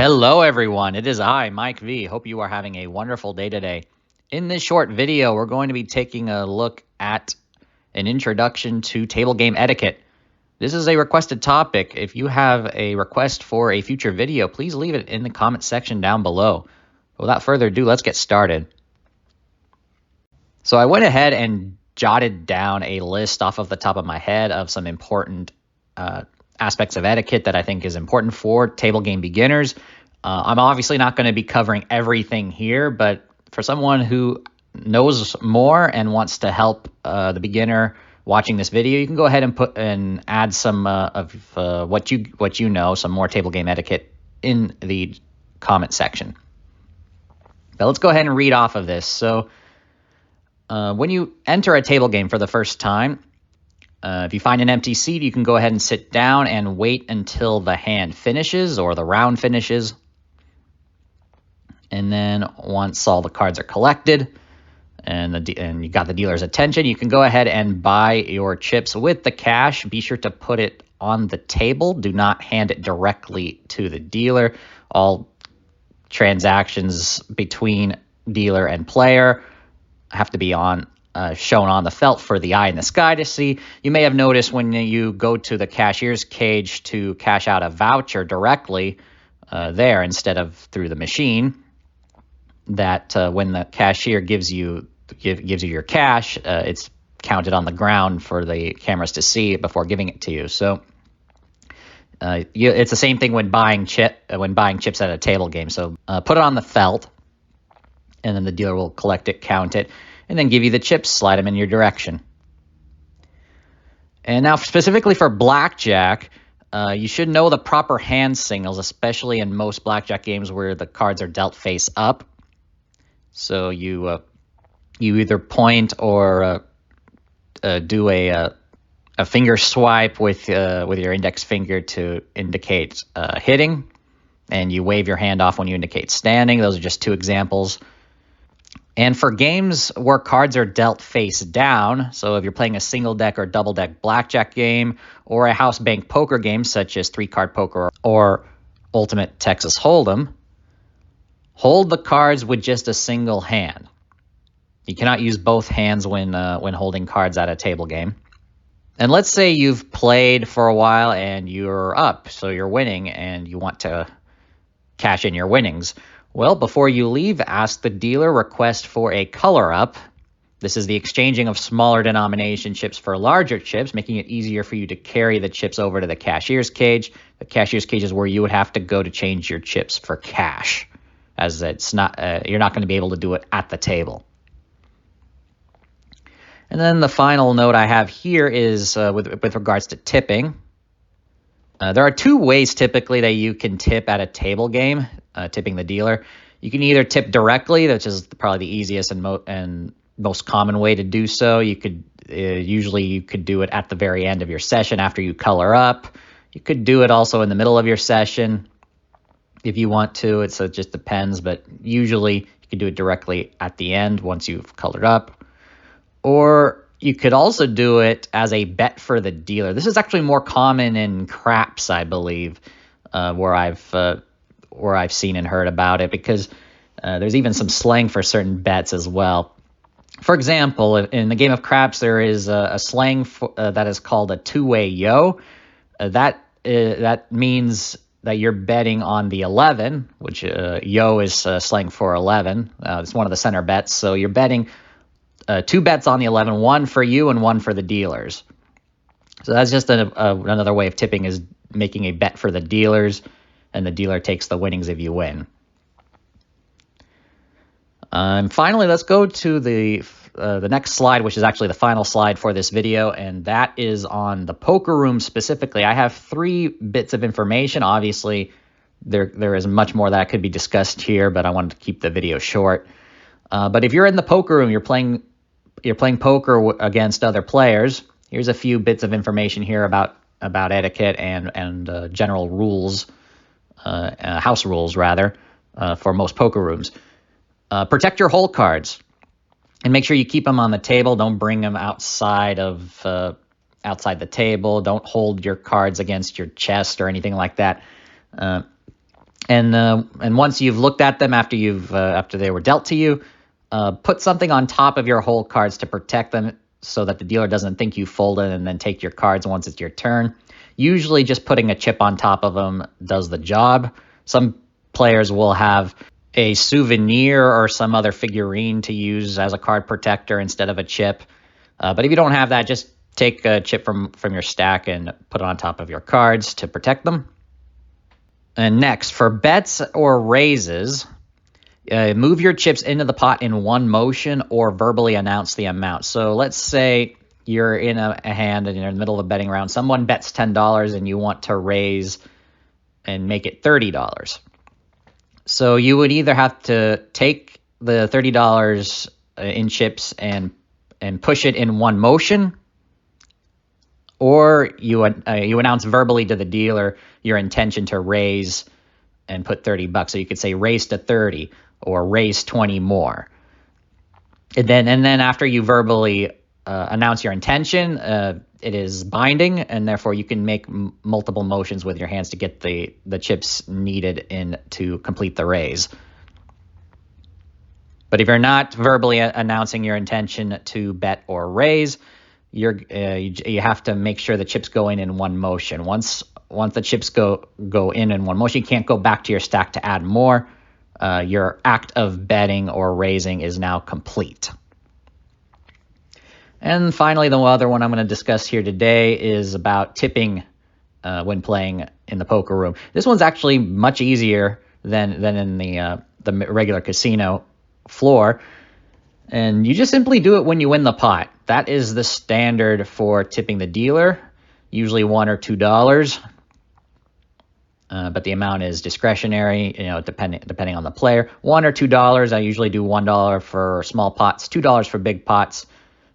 Hello everyone, it is I, Mike V. Hope you are having a wonderful day today. In this short video, we're going to be taking a look at an introduction to table game etiquette. This is a requested topic. If you have a request for a future video, please leave it in the comment section down below. Without further ado, let's get started. So I went ahead and jotted down a list off of the top of my head of some important aspects of etiquette that I think is important for table game beginners. I'm obviously not going to be covering everything here, but for someone who knows more and wants to help the beginner watching this video, you can go ahead and add some of what you know, some more table game etiquette in the comment section. But let's go ahead and read off of this. So when you enter a table game for the first time, if you find an empty seat, you can go ahead and sit down and wait until the hand finishes or the round finishes. And then once all the cards are collected and you got the dealer's attention, you can go ahead and buy your chips with the cash. Be sure to put it on the table. Do not hand it directly to the dealer. All transactions between dealer and player have to be shown on the felt for the eye in the sky to see. You may have noticed when you go to the cashier's cage to cash out a voucher directly there instead of through the machine, that when the cashier gives you your cash, it's counted on the ground for the cameras to see before giving it to you. So it's the same thing when buying chips at a table game. So put it on the felt, and then the dealer will collect it, count it, and then give you the chips, slide them in your direction. And now specifically for blackjack, you should know the proper hand signals, especially in most blackjack games where the cards are dealt face up. So you either point or do a finger swipe with your index finger to indicate hitting, and you wave your hand off when you indicate standing. Those are just two examples. And for games where cards are dealt face down, so if you're playing a single deck or double deck blackjack game or a house bank poker game such as 3-card poker or Ultimate Texas Hold'em, hold the cards with just a single hand. You cannot use both hands when holding cards at a table game. And let's say you've played for a while and you're up, so you're winning and you want to cash in your winnings. Well, before you leave, ask the dealer request for a color up. This is the exchanging of smaller denomination chips for larger chips, making it easier for you to carry the chips over to the cashier's cage. The cashier's cage is where you would have to go to change your chips for cash, as it's not you're not going to be able to do it at the table. And then the final note I have here is with regards to tipping. There are two ways typically that you can tip at a table game, tipping the dealer. You can either tip directly, which is probably the easiest and most common way to do so. You could usually you could do it at the very end of your session after you color up. You could do it also in the middle of your session if you want to. It just depends, but usually you can do it directly at the end once you've colored up. Or you could also do it as a bet for the dealer. This is actually more common in craps, I believe, where I've seen and heard about it, because there's even some slang for certain bets as well. For example, in the game of craps, there is a slang that is called a two-way yo. That means that you're betting on the 11, which yo is slang for 11. It's one of the center bets, so you're betting two bets on the 11, one for you and one for the dealers. So that's just another way of tipping, is making a bet for the dealers, and the dealer takes the winnings if you win. Finally, let's go to the next slide, which is actually the final slide for this video, and that is on the poker room specifically. I have 3 bits of information. Obviously, there is much more that could be discussed here, but I wanted to keep the video short. But if you're in the poker room, you're playing poker against other players. Here's a few bits of information here about etiquette and general rules, house rules rather, for most poker rooms. Protect your hole cards, and make sure you keep them on the table. Don't bring them outside the table. Don't hold your cards against your chest or anything like that. And once you've looked at them after they were dealt to you, put something on top of your whole cards to protect them so that the dealer doesn't think you folded and then take your cards once it's your turn. Usually just putting a chip on top of them does the job. Some players will have a souvenir or some other figurine to use as a card protector instead of a chip. But if you don't have that, just take a chip from your stack and put it on top of your cards to protect them. And next, for bets or raises, move your chips into the pot in one motion or verbally announce the amount. So let's say you're in a hand and you're in the middle of a betting round. Someone bets $10 and you want to raise and make it $30. So you would either have to take the $30 in chips and push it in one motion, or you announce verbally to the dealer your intention to raise and put $30. So you could say raise to 30 or raise 20 more. And then after you verbally announce your intention, it is binding, and therefore you can make multiple motions with your hands to get the chips needed in to complete the raise. But if you're not verbally announcing your intention to bet or raise, you have to make sure the chips go in one motion. Once the chips go in one motion, you can't go back to your stack to add more. Your act of betting or raising is now complete. And finally, the other one I'm going to discuss here today is about tipping when playing in the poker room. This one's actually much easier than in the regular casino floor. And you just simply do it when you win the pot. That is the standard for tipping the dealer, usually $1 or $2. But the amount is discretionary, depending on the player. $1 or $2. I usually do $1 for small pots, $2 for big pots,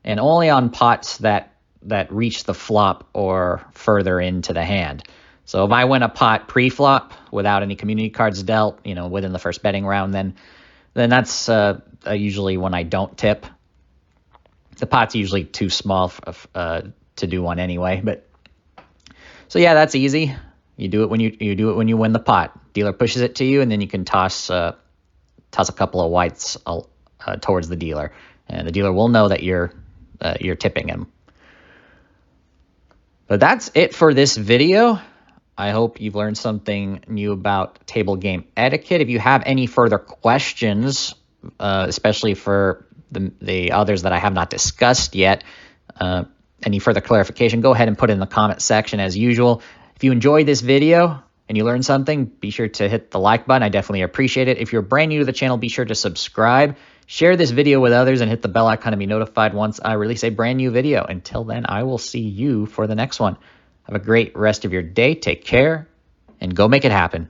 and only on pots that reach the flop or further into the hand. So if I win a pot pre-flop without any community cards dealt, within the first betting round, then that's usually when I don't tip. The pot's usually too small to do one anyway. But so yeah, that's easy. You do it when you win the pot. Dealer pushes it to you, and then you can toss a couple of whites towards the dealer, and the dealer will know that you're tipping him. But that's it for this video. I hope you've learned something new about table game etiquette. If you have any further questions, especially for the others that I have not discussed yet, any further clarification, go ahead and put it in the comment section as usual. If you enjoyed this video and you learned something, be sure to hit the like button. I definitely appreciate it. If you're brand new to the channel, be sure to subscribe. Share this video with others and hit the bell icon to be notified once I release a brand new video. Until then, I will see you for the next one. Have a great rest of your day. Take care and go make it happen.